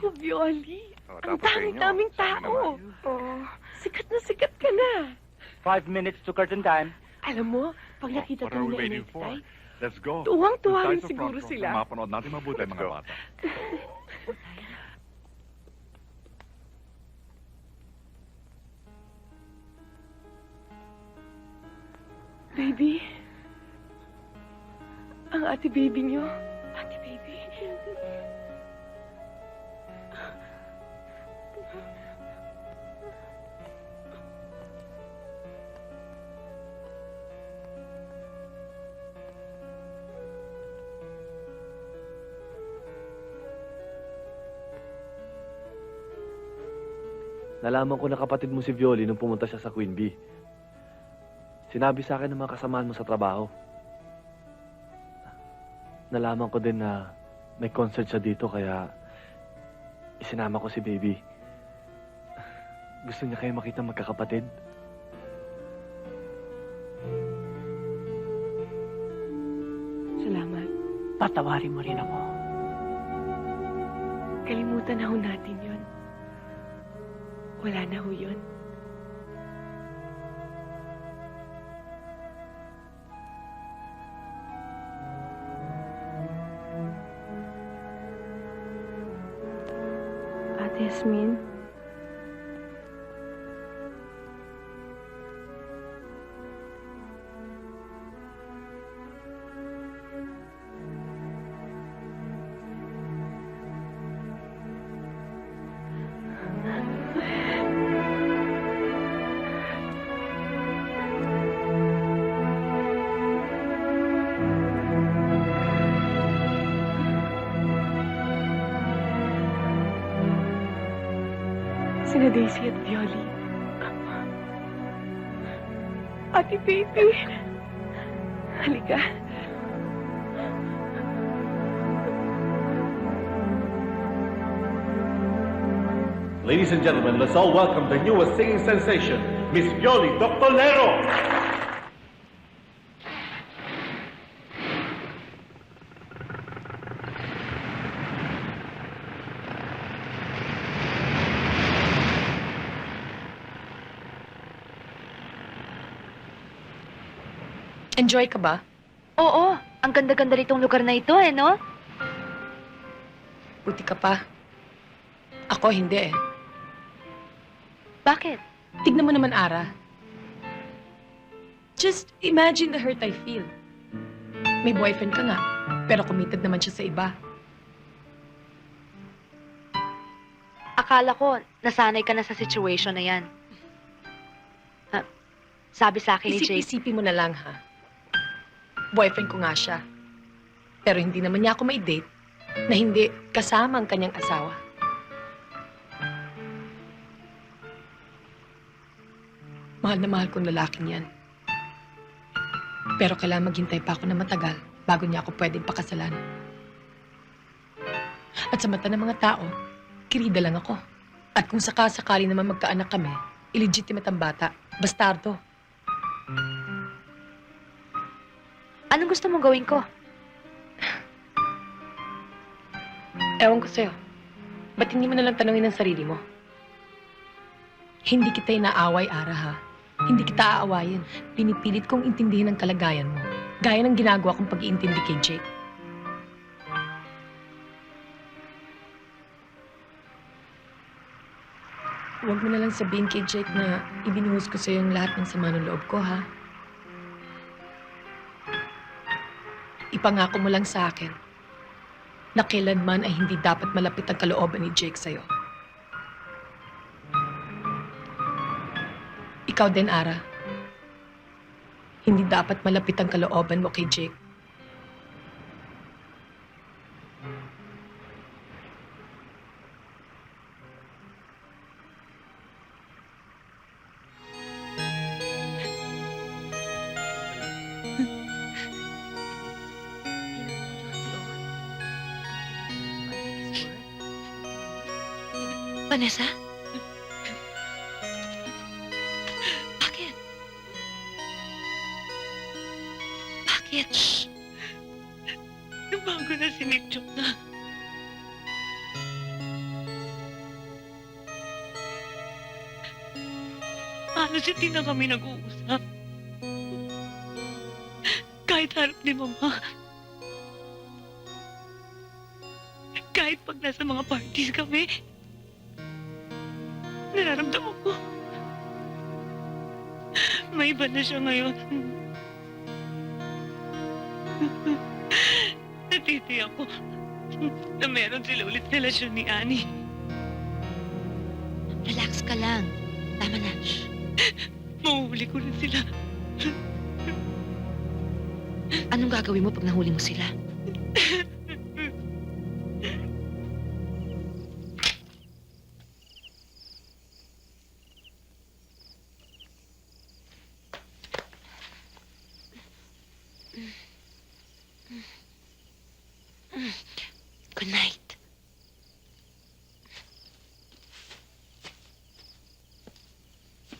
Naku, Violi. O, Ang tapos sa inyo, daming sa amin tao. naman. Oo. Sikat na sikat ka na. 5 minutes to curtain time. Alam mo, pag nakita What are tayo we ni waiting for? Tay, Let's go. tuwang-tuwa Doon tayo rin sa siguro front row sila. para mapanood natin mabuti mga bata. Baby. Ang ate baby niyo. Ate baby. Nalaman ko na kapatid mo si Violi nung pumunta siya sa Queen Bee. Sinabi sa akin ng mga kasamahan mo sa trabaho. Nalaman ko din na may concert siya dito kaya isinama ko si Baby. Gusto niya kayo makita magkakapatid. Salamat. Patawarin mo rin ako. Kalimutan na ho natin yun. Wala na ho yun. Ate Yasmin? Sina Daisy at Violi. Ate baby. Halika. Ladies and gentlemen, let's all welcome the newest singing sensation, Miss Violi Dr. Lero. Enjoy ka ba? Oo, ang ganda-ganda ritong lugar na ito, no? Buti ka pa. Ako, hindi eh. Bakit? Tignan mo naman, Ara. Just imagine the hurt I feel. May boyfriend ka nga, pero committed naman siya sa iba. Akala ko, nasanay ka na sa situation na yan. Sabi sa akin ni Jake, Isip-isipin mo na lang, ha? Boyfriend ko nga siya. Pero hindi naman niya ako may date na hindi kasama ang kanyang asawa. Mahal na mahal kong lalaking yan. Pero kailangan maghintay pa ako na matagal bago niya ako pwedeng pakasalan. At sa mata ng mga tao, kirida lang ako. At kung sakasakali naman magkaanak kami, illegitimate ang bata, bastardo. anong gusto mong gawin ko? Ewan ko sa'yo. Ba't hindi mo nalang tanungin ang sarili mo? Hindi kita inaaway, Ara, ha? Hindi kita aawayin. Pinipilit kong intindihin ang kalagayan mo. Gaya ng ginagawa kong pag-iintindi kay Jake. Huwag mo nalang sabihin kay Jake na ibinuhos ko sa'yo yung lahat ng sama ng loob ko, ha? Ipangako mo lang sa akin na kailanman ay hindi dapat malapit ang kalooban ni Jake sa'yo. Ikaw din, Ara. Hindi dapat malapit ang kalooban mo kay Jake. Vanessa? Bakit? Bakit? Shh! Nabago na si Nick Chok na. Halos hindi na kami nag-uusap. Kahit harap ni Mama. Kahit pag nasa mga parties kami, nararamdaman ko. May iba na siya ngayon. Natitiyak ko na meron sila ulit relasyon ni Annie. Relax ka lang. Tama na. Mahuhuli ko rin sila. Anong gagawin mo pag nahuli mo sila? Good night.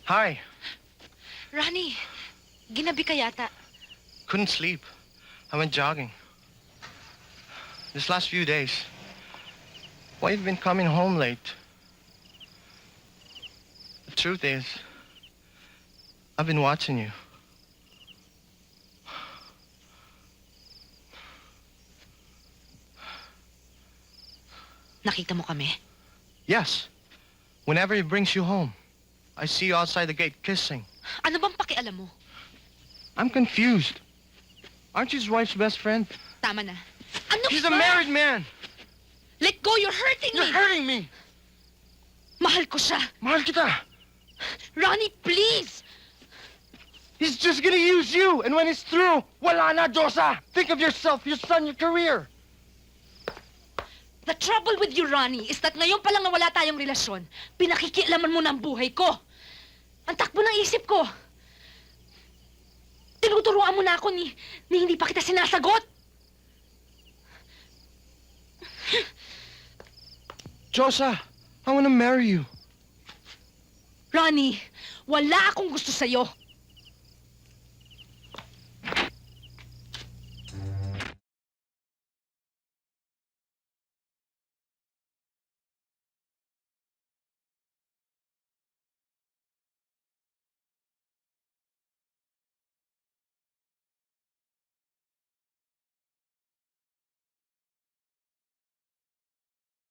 Hi. Ronnie, ginabi ka yata. Couldn't sleep. I went jogging. This last few days. Why you've been coming home late? The truth is, I've been watching you. Nakita mo kami? Yes. Whenever he brings you home, I see you outside the gate kissing. Ano bang pakialam mo? I'm confused. Aren't you his wife's best friend? Tama na. Ano He's ba? a married man. Let go, you're hurting You're me! hurting me. Mahal ko siya. Mahal kita. Ronnie, please! He's just gonna use you, and when he's through, wala na, Josa. Think of yourself, your son, your career. The trouble with you, Ronnie, is that ngayon pa lang na wala tayong relasyon, pinakikialaman mo na ang buhay ko. Ang takbo ng isip ko. Tinuturuan mo na ako ni hindi pa kita sinasagot. Josa, I wanna marry you. Ronnie, wala akong gusto sa'yo.